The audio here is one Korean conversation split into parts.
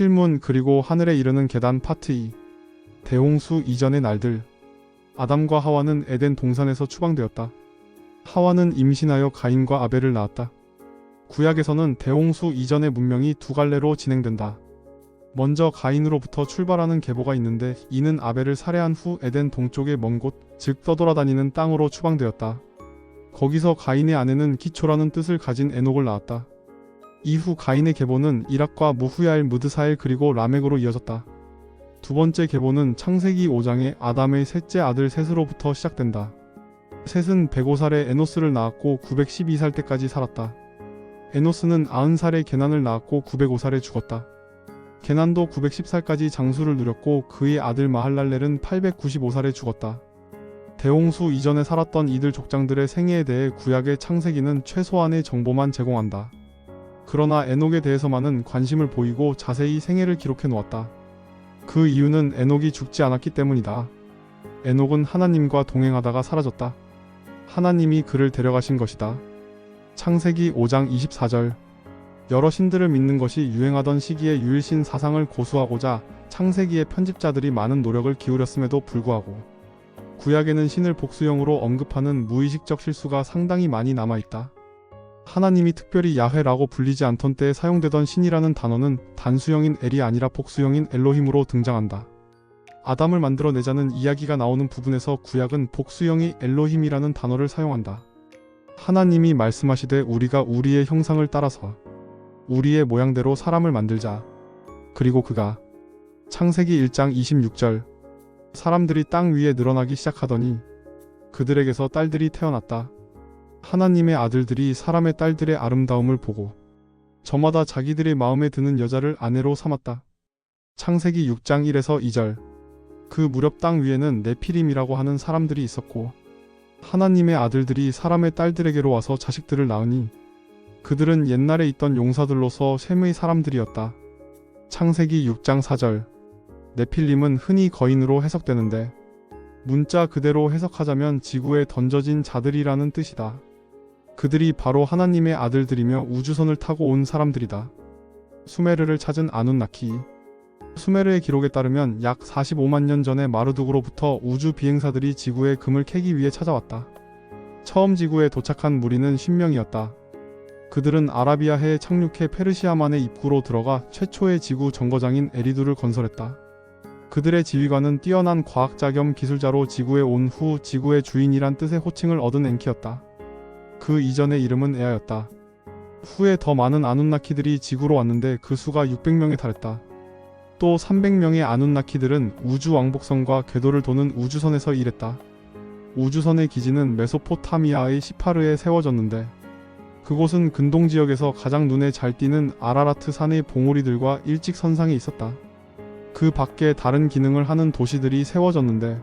실문 그리고 하늘에 이르는 계단 파트 2. 대홍수 이전의 날들. 아담과 하와는 에덴 동산에서 추방되었다. 하와는 임신하여 가인과 아벨을 낳았다. 구약에서는 대홍수 이전의 문명이 두 갈래로 진행된다. 먼저 가인으로부터 출발하는 계보가 있는데 이는 아벨을 살해한 후 에덴 동쪽의 먼 곳, 즉 떠돌아다니는 땅으로 추방되었다. 거기서 가인의 아내는 기초라는 뜻을 가진 에녹을 낳았다. 이후 가인의 계보는 이락과 무후야엘 무드사엘 그리고 라멕으로 이어졌다. 두 번째 계보는 창세기 5장의 아담의 셋째 아들 셋으로부터 시작된다. 셋은 105살에 에노스를 낳았고 912살 때까지 살았다. 에노스는 90살에 게난을 낳았고 905살에 죽었다. 게난도 910살까지 장수를 누렸고 그의 아들 마할랄렐은 895살에 죽었다. 대홍수 이전에 살았던 이들 족장들의 생애에 대해 구약의 창세기는 최소한의 정보만 제공한다. 그러나 에녹에 대해서만은 관심을 보이고 자세히 생애를 기록해 놓았다. 그 이유는 에녹이 죽지 않았기 때문이다. 에녹은 하나님과 동행하다가 사라졌다. 하나님이 그를 데려가신 것이다. 창세기 5장 24절. 여러 신들을 믿는 것이 유행하던 시기에 유일신 사상을 고수하고자 창세기의 편집자들이 많은 노력을 기울였음에도 불구하고 구약에는 신을 복수형으로 언급하는 무의식적 실수가 상당히 많이 남아있다. 하나님이 특별히 야훼라고 불리지 않던 때에 사용되던 신이라는 단어는 단수형인 엘이 아니라 복수형인 엘로힘으로 등장한다. 아담을 만들어내자는 이야기가 나오는 부분에서 구약은 복수형이 엘로힘이라는 단어를 사용한다. 하나님이 말씀하시되 우리가 우리의 형상을 따라서 우리의 모양대로 사람을 만들자. 그리고 그가 창세기 1장 26절. 사람들이 땅 위에 늘어나기 시작하더니 그들에게서 딸들이 태어났다. 하나님의 아들들이 사람의 딸들의 아름다움을 보고 저마다 자기들의 마음에 드는 여자를 아내로 삼았다. 창세기 6장 1에서 2절. 그 무렵 땅 위에는 네피림이라고 하는 사람들이 있었고 하나님의 아들들이 사람의 딸들에게로 와서 자식들을 낳으니 그들은 옛날에 있던 용사들로서 셈의 사람들이었다. 창세기 6장 4절. 네필림은 흔히 거인으로 해석되는데 문자 그대로 해석하자면 지구에 던져진 자들이라는 뜻이다. 그들이 바로 하나님의 아들들이며 우주선을 타고 온 사람들이다. 수메르를 찾은 아눈나키. 수메르의 기록에 따르면 약 45만 년 전에 마르둑으로부터 우주 비행사들이 지구에 금을 캐기 위해 찾아왔다. 처음 지구에 도착한 무리는 10명이었다. 그들은 아라비아해에 착륙해 페르시아만의 입구로 들어가 최초의 지구 정거장인 에리두를 건설했다. 그들의 지휘관은 뛰어난 과학자 겸 기술자로 지구에 온 후 지구의 주인이란 뜻의 호칭을 얻은 엔키였다. 그 이전의 이름은 에아였다. 후에 더 많은 아눈나키들이 지구로 왔는데 그 수가 600명에 달했다. 또 300명의 아눈나키들은 우주 왕복선과 궤도를 도는 우주선에서 일했다. 우주선의 기지는 메소포타미아의 시파르에 세워졌는데 그곳은 근동 지역에서 가장 눈에 잘 띄는 아라라트 산의 봉우리들과 일직선상에 있었다. 그 밖에 다른 기능을 하는 도시들이 세워졌는데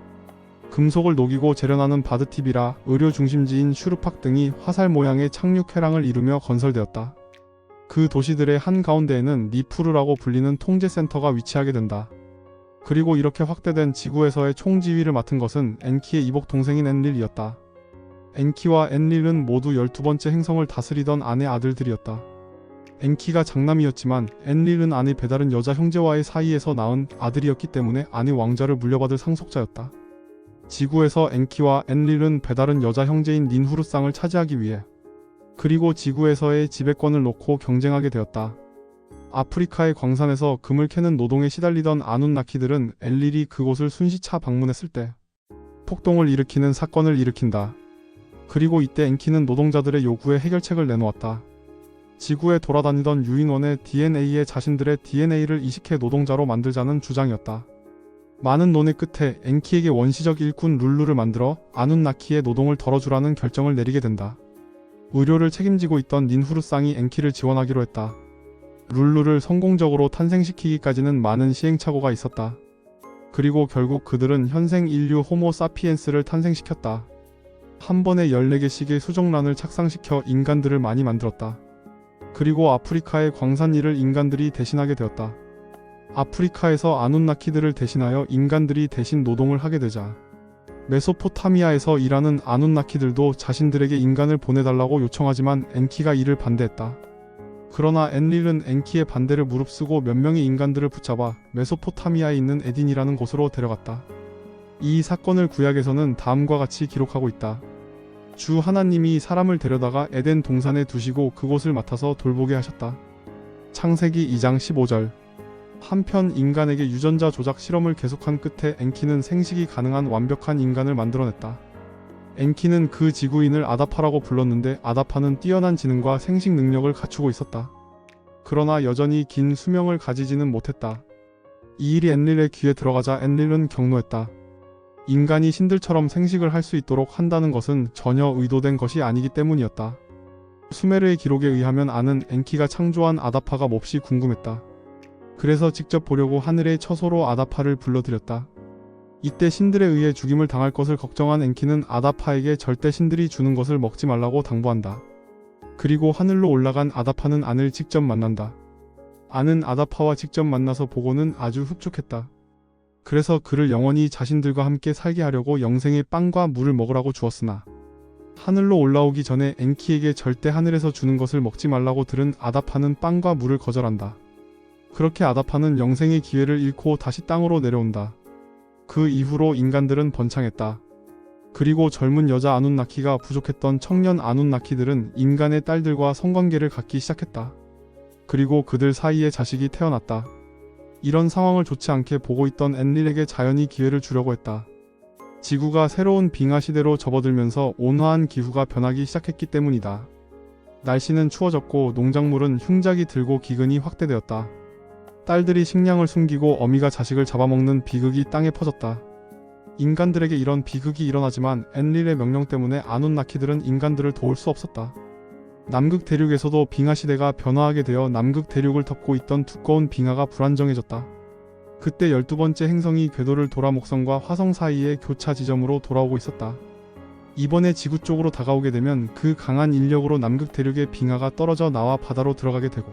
금속을 녹이고 재련하는 바드티비라 의료 중심지인 슈르팍 등이 화살 모양의 착륙 회랑을 이루며 건설되었다. 그 도시들의 한가운데에는 니푸르라고 불리는 통제센터가 위치하게 된다. 그리고 이렇게 확대된 지구에서의 총지휘를 맡은 것은 엔키의 이복 동생인 엔릴이었다. 엔키와 엔릴은 모두 12번째 행성을 다스리던 아내 아들들이었다. 엔키가 장남이었지만 엔릴은 아내 베다른 여자 형제와의 사이에서 낳은 아들이었기 때문에 아내 왕좌를 물려받을 상속자였다. 지구에서 엔키와 엔릴은 베다른 여자 형제인 닌후르상을 차지하기 위해 그리고 지구에서의 지배권을 놓고 경쟁하게 되었다. 아프리카의 광산에서 금을 캐는 노동에 시달리던 아눈나키들은 엔릴이 그곳을 순시차 방문했을 때 폭동을 일으키는 사건을 일으킨다. 그리고 이때 엔키는 노동자들의 요구에 해결책을 내놓았다. 지구에 돌아다니던 유인원의 DNA에 자신들의 DNA를 이식해 노동자로 만들자는 주장이었다. 많은 논의 끝에 엔키에게 원시적 일꾼 룰루를 만들어 아눈나키의 노동을 덜어주라는 결정을 내리게 된다. 의료를 책임지고 있던 닌후르상이 엔키를 지원하기로 했다. 룰루를 성공적으로 탄생시키기까지는 많은 시행착오가 있었다. 그리고 결국 그들은 현생 인류 호모 사피엔스를 탄생시켰다. 한 번에 14개씩의 수정란을 착상시켜 인간들을 많이 만들었다. 그리고 아프리카의 광산 일을 인간들이 대신하게 되었다. 아프리카에서 아눈나키들을 대신하여 인간들이 대신 노동을 하게 되자 메소포타미아에서 일하는 아눈나키들도 자신들에게 인간을 보내달라고 요청하지만 엔키가 이를 반대했다. 그러나 엔릴은 엔키의 반대를 무릅쓰고 몇 명의 인간들을 붙잡아 메소포타미아에 있는 에딘이라는 곳으로 데려갔다. 이 사건을 구약에서는 다음과 같이 기록하고 있다. 주 하나님이 사람을 데려다가 에덴 동산에 두시고 그곳을 맡아서 돌보게 하셨다. 창세기 2장 15절. 한편 인간에게 유전자 조작 실험을 계속한 끝에 엔키는 생식이 가능한 완벽한 인간을 만들어냈다. 엔키는 그 지구인을 아다파라고 불렀는데 아다파는 뛰어난 지능과 생식 능력을 갖추고 있었다. 그러나 여전히 긴 수명을 가지지는 못했다. 이 일이 엔릴의 귀에 들어가자 엔릴은 경노했다. 인간이 신들처럼 생식을 할 수 있도록 한다는 것은 전혀 의도된 것이 아니기 때문이었다. 수메르의 기록에 의하면 아는 엔키가 창조한 아다파가 몹시 궁금했다. 그래서 직접 보려고 하늘의 처소로 아다파를 불러들였다. 이때 신들에 의해 죽임을 당할 것을 걱정한 엔키는 아다파에게 절대 신들이 주는 것을 먹지 말라고 당부한다. 그리고 하늘로 올라간 아다파는 안을 직접 만난다. 안은 아다파와 직접 만나서 보고는 아주 흡족했다. 그래서 그를 영원히 자신들과 함께 살게 하려고 영생의 빵과 물을 먹으라고 주었으나 하늘로 올라오기 전에 엔키에게 절대 하늘에서 주는 것을 먹지 말라고 들은 아다파는 빵과 물을 거절한다. 그렇게 아다파는 영생의 기회를 잃고 다시 땅으로 내려온다. 그 이후로 인간들은 번창했다. 그리고 젊은 여자 아눈나키가 부족했던 청년 아눈나키들은 인간의 딸들과 성관계를 갖기 시작했다. 그리고 그들 사이에 자식이 태어났다. 이런 상황을 좋지 않게 보고 있던 엔릴에게 자연이 기회를 주려고 했다. 지구가 새로운 빙하 시대로 접어들면서 온화한 기후가 변하기 시작했기 때문이다. 날씨는 추워졌고 농작물은 흉작이 들고 기근이 확대되었다. 딸들이 식량을 숨기고 어미가 자식을 잡아먹는 비극이 땅에 퍼졌다. 인간들에게 이런 비극이 일어나지만 엔릴의 명령 때문에 아눈나키들은 인간들을 도울 수 없었다. 남극 대륙에서도 빙하 시대가 변화하게 되어 남극 대륙을 덮고 있던 두꺼운 빙하가 불안정해졌다. 그때 12번째 행성이 궤도를 돌아 목성과 화성 사이의 교차 지점으로 돌아오고 있었다. 이번에 지구 쪽으로 다가오게 되면 그 강한 인력으로 남극 대륙의 빙하가 떨어져 나와 바다로 들어가게 되고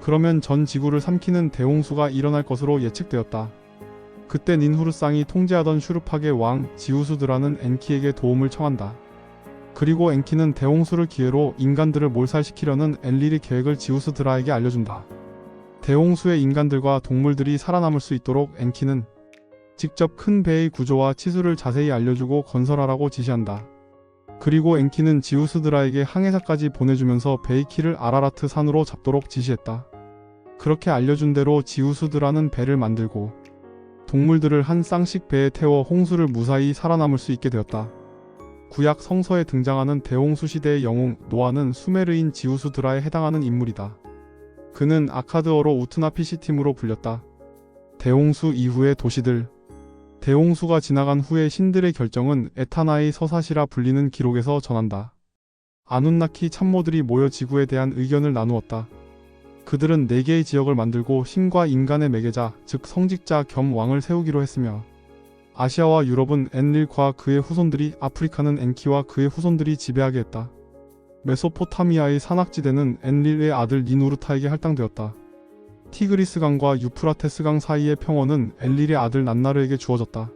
그러면 전 지구를 삼키는 대홍수가 일어날 것으로 예측되었다. 그때 닌후르상이 통제하던 슈르팍의 왕 지우스드라는 엔키에게 도움을 청한다. 그리고 엔키는 대홍수를 기회로 인간들을 몰살시키려는 엔릴의 계획을 지우스드라에게 알려준다. 대홍수의 인간들과 동물들이 살아남을 수 있도록 엔키는 직접 큰 배의 구조와 치수를 자세히 알려주고 건설하라고 지시한다. 그리고 엔키는 지우스드라에게 항해사까지 보내주면서 배의 키를 아라라트 산으로 잡도록 지시했다. 그렇게 알려준 대로 지우스드라는 배를 만들고 동물들을 한 쌍씩 배에 태워 홍수를 무사히 살아남을 수 있게 되었다. 구약 성서에 등장하는 대홍수 시대의 영웅 노아는 수메르인 지우스드라에 해당하는 인물이다. 그는 아카드어로 우트나피시팀으로 불렸다. 대홍수 이후의 도시들. 대홍수가 지나간 후에 신들의 결정은 에타나의 서사시라 불리는 기록에서 전한다. 아눈나키 참모들이 모여 지구에 대한 의견을 나누었다. 그들은 4개의 지역을 만들고 신과 인간의 매개자, 즉 성직자 겸 왕을 세우기로 했으며 아시아와 유럽은 엔릴과 그의 후손들이, 아프리카는 엔키와 그의 후손들이 지배하게 했다. 메소포타미아의 산악지대는 엔릴의 아들 니누르타에게 할당되었다. 티그리스강과 유프라테스강 사이의 평원은 엔릴의 아들 난나르에게 주어졌다.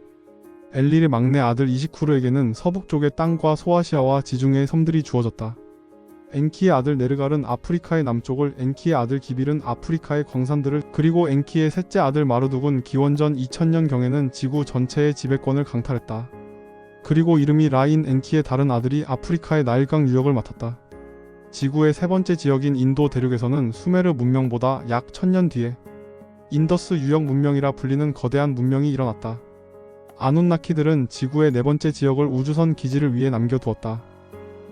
엔릴의 막내 아들 이시쿠르에게는 서북쪽의 땅과 소아시아와 지중해의 섬들이 주어졌다. 엔키의 아들 네르갈은 아프리카의 남쪽을, 엔키의 아들 기빌은 아프리카의 광산들을, 그리고 엔키의 셋째 아들 마르둑은 기원전 2000년경에는 지구 전체의 지배권을 강탈했다. 그리고 이름이 라인 엔키의 다른 아들이 아프리카의 나일강 유역을 맡았다. 지구의 세 번째 지역인 인도 대륙에서는 수메르 문명보다 약 1000년 뒤에 인더스 유역 문명이라 불리는 거대한 문명이 일어났다. 아눈나키들은 지구의 네 번째 지역을 우주선 기지를 위해 남겨두었다.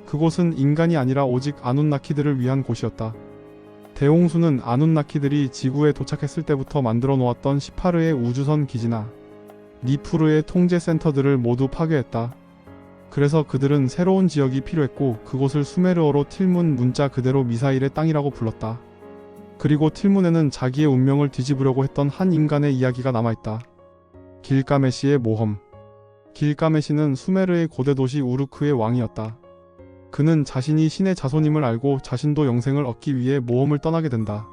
그곳은 인간이 아니라 오직 아눈나키들을 위한 곳이었다. 대홍수는 아눈나키들이 지구에 도착했을 때부터 만들어 놓았던 시파르의 우주선 기지나 니푸르의 통제 센터들을 모두 파괴했다. 그래서 그들은 새로운 지역이 필요했고 그곳을 수메르어로 틸문 문자 그대로 미사일의 땅이라고 불렀다. 그리고 틸문에는 자기의 운명을 뒤집으려고 했던 한 인간의 이야기가 남아있다. 길가메시의 모험. 길가메시는 수메르의 고대 도시 우르크의 왕이었다. 그는 자신이 신의 자손임을 알고 자신도 영생을 얻기 위해 모험을 떠나게 된다.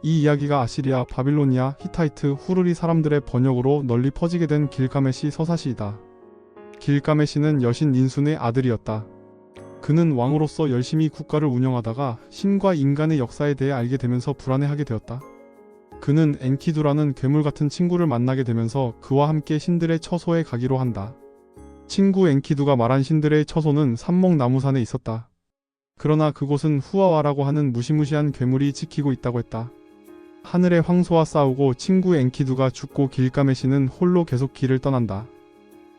이 이야기가 아시리아, 바빌로니아, 히타이트, 후르리 사람들의 번역으로 널리 퍼지게 된 길가메시 서사시이다. 길가메시는 여신 닌순의 아들이었다. 그는 왕으로서 열심히 국가를 운영하다가 신과 인간의 역사에 대해 알게 되면서 불안해하게 되었다. 그는 엔키두라는 괴물 같은 친구를 만나게 되면서 그와 함께 신들의 처소에 가기로 한다. 친구 엔키두가 말한 신들의 처소는 삼목나무산에 있었다. 그러나 그곳은 후아와라고 하는 무시무시한 괴물이 지키고 있다고 했다. 하늘의 황소와 싸우고 친구 엔키두가 죽고 길가메시는 홀로 계속 길을 떠난다.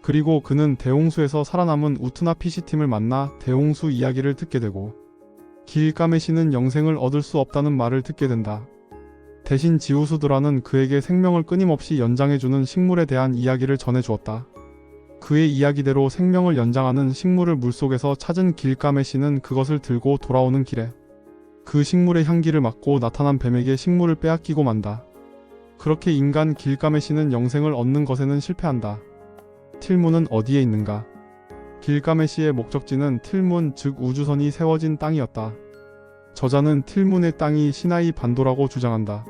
그리고 그는 대홍수에서 살아남은 우트나피시팀을 만나 대홍수 이야기를 듣게 되고 길가메시는 영생을 얻을 수 없다는 말을 듣게 된다. 대신 지우스드라는 그에게 생명을 끊임없이 연장해주는 식물에 대한 이야기를 전해주었다. 그의 이야기대로 생명을 연장하는 식물을 물속에서 찾은 길가메시는 그것을 들고 돌아오는 길에 그 식물의 향기를 맡고 나타난 뱀에게 식물을 빼앗기고 만다. 그렇게 인간 길가메시는 영생을 얻는 것에는 실패한다. 틀문은 어디에 있는가? 길가메시의 목적지는 틀문 즉 우주선이 세워진 땅이었다. 저자는 틀문의 땅이 시나이 반도라고 주장한다.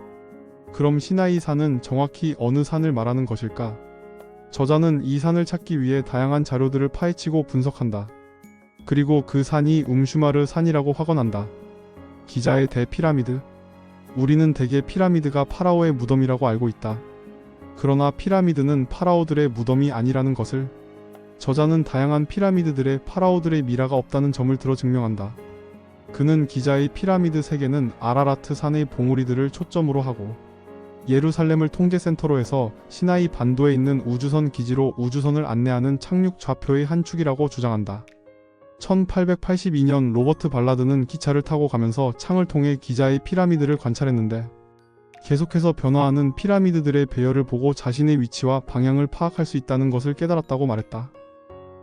그럼 시나이 산은 정확히 어느 산을 말하는 것일까? 저자는 이 산을 찾기 위해 다양한 자료들을 파헤치고 분석한다. 그리고 그 산이 움슈마르 산이라고 확언한다. 기자의 대피라미드. 우리는 대개 피라미드가 파라오의 무덤이라고 알고 있다. 그러나 피라미드는 파라오들의 무덤이 아니라는 것을 저자는 다양한 피라미드들의 파라오들의 미라가 없다는 점을 들어 증명한다. 그는 기자의 피라미드 세계는 아라라트 산의 봉우리들을 초점으로 하고 예루살렘을 통제센터로 해서 시나이 반도에 있는 우주선 기지로 우주선을 안내하는 착륙 좌표의 한 축이라고 주장한다. 1882년 로버트 발라드는 기차를 타고 가면서 창을 통해 기자의 피라미드를 관찰했는데 계속해서 변화하는 피라미드들의 배열을 보고 자신의 위치와 방향을 파악할 수 있다는 것을 깨달았다고 말했다.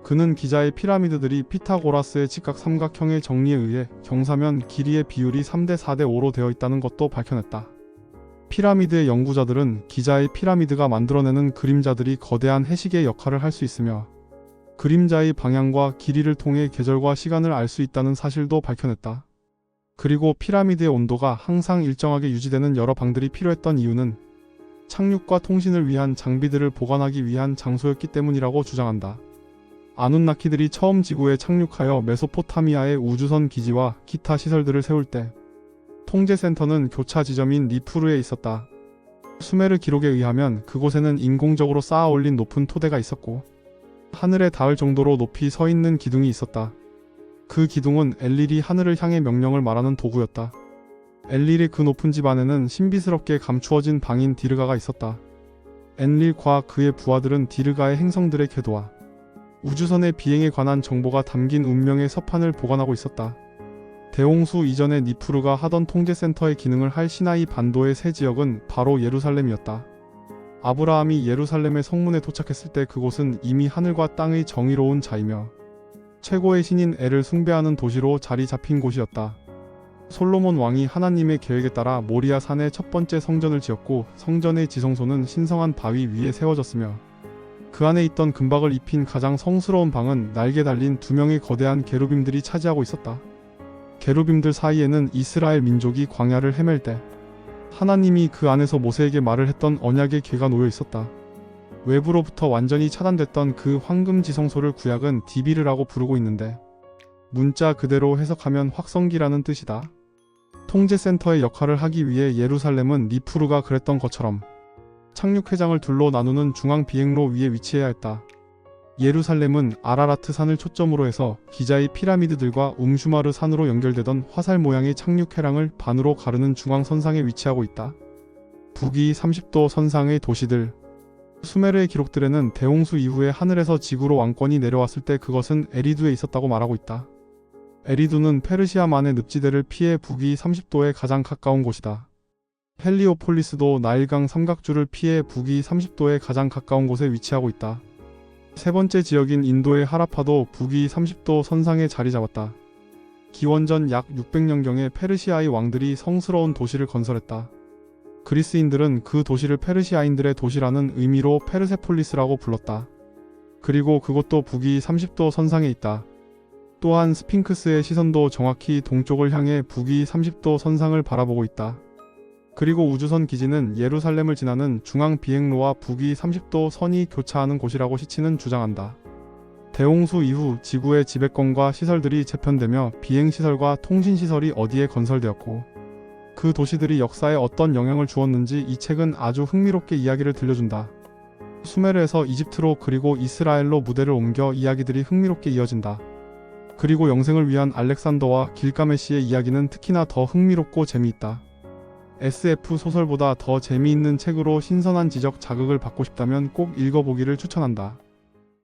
그는 기자의 피라미드들이 피타고라스의 직각 삼각형의 정리에 의해 경사면 길이의 비율이 3대 4대 5로 되어 있다는 것도 밝혀냈다. 피라미드의 연구자들은 기자의 피라미드가 만들어내는 그림자들이 거대한 해식의 역할을 할 수 있으며 그림자의 방향과 길이를 통해 계절과 시간을 알 수 있다는 사실도 밝혀냈다. 그리고 피라미드의 온도가 항상 일정하게 유지되는 여러 방들이 필요했던 이유는 착륙과 통신을 위한 장비들을 보관하기 위한 장소였기 때문이라고 주장한다. 아눈나키들이 처음 지구에 착륙하여 메소포타미아의 우주선 기지와 기타 시설들을 세울 때 통제센터는 교차 지점인 니푸르에 있었다. 수메르 기록에 의하면 그곳에는 인공적으로 쌓아 올린 높은 토대가 있었고 하늘에 닿을 정도로 높이 서 있는 기둥이 있었다. 그 기둥은 엘릴이 하늘을 향해 명령을 말하는 도구였다. 엘릴의 그 높은 집 안에는 신비스럽게 감추어진 방인 디르가가 있었다. 엔릴과 그의 부하들은 디르가의 행성들의 궤도와 우주선의 비행에 관한 정보가 담긴 운명의 서판을 보관하고 있었다. 대홍수 이전에 니푸르가 하던 통제센터의 기능을 할 시나이 반도의 새 지역은 바로 예루살렘이었다. 아브라함이 예루살렘의 성문에 도착했을 때 그곳은 이미 하늘과 땅의 정의로운 자이며 최고의 신인 엘을 숭배하는 도시로 자리 잡힌 곳이었다. 솔로몬 왕이 하나님의 계획에 따라 모리아 산에 첫 번째 성전을 지었고 성전의 지성소는 신성한 바위 위에 세워졌으며 그 안에 있던 금박을 입힌 가장 성스러운 방은 날개 달린 2명의 거대한 게루빔들이 차지하고 있었다. 게루빔들 사이에는 이스라엘 민족이 광야를 헤맬 때 하나님이 그 안에서 모세에게 말을 했던 언약의 궤가 놓여 있었다. 외부로부터 완전히 차단됐던 그 황금 지성소를 구약은 디비르라고 부르고 있는데 문자 그대로 해석하면 확성기라는 뜻이다. 통제센터의 역할을 하기 위해 예루살렘은 니푸르가 그랬던 것처럼 착륙회장을 둘로 나누는 중앙 비행로 위에 위치해야 했다. 예루살렘은 아라라트 산을 초점으로 해서 기자의 피라미드들과 움슈마르 산으로 연결되던 화살 모양의 착륙회랑을 반으로 가르는 중앙선상에 위치하고 있다. 북위 30도 선상의 도시들. 수메르의 기록들에는 대홍수 이후에 하늘에서 지구로 왕권이 내려왔을 때 그것은 에리두에 있었다고 말하고 있다. 에리두는 페르시아만의 늪지대를 피해 북위 30도에 가장 가까운 곳이다. 헬리오폴리스도 나일강 삼각주를 피해 북위 30도에 가장 가까운 곳에 위치하고 있다. 세 번째 지역인 인도의 하라파도 북위 30도 선상에 자리 잡았다. 기원전 약 600년경에 페르시아의 왕들이 성스러운 도시를 건설했다. 그리스인들은 그 도시를 페르시아인들의 도시라는 의미로 페르세폴리스라고 불렀다. 그리고 그것도 북위 30도 선상에 있다. 또한 스핑크스의 시선도 정확히 동쪽을 향해 북위 30도 선상을 바라보고 있다. 그리고 우주선 기지는 예루살렘을 지나는 중앙 비행로와 북위 30도 선이 교차하는 곳이라고 시치는 주장한다. 대홍수 이후 지구의 지배권과 시설들이 재편되며 비행시설과 통신시설이 어디에 건설되었고 그 도시들이 역사에 어떤 영향을 주었는지 이 책은 아주 흥미롭게 이야기를 들려준다. 수메르에서 이집트로 그리고 이스라엘로 무대를 옮겨 이야기들이 흥미롭게 이어진다. 그리고 영생을 위한 알렉산더와 길가메시의 이야기는 특히나 더 흥미롭고 재미있다. SF 소설보다 더 재미있는 책으로 신선한 지적 자극을 받고 싶다면 꼭 읽어보기를 추천한다.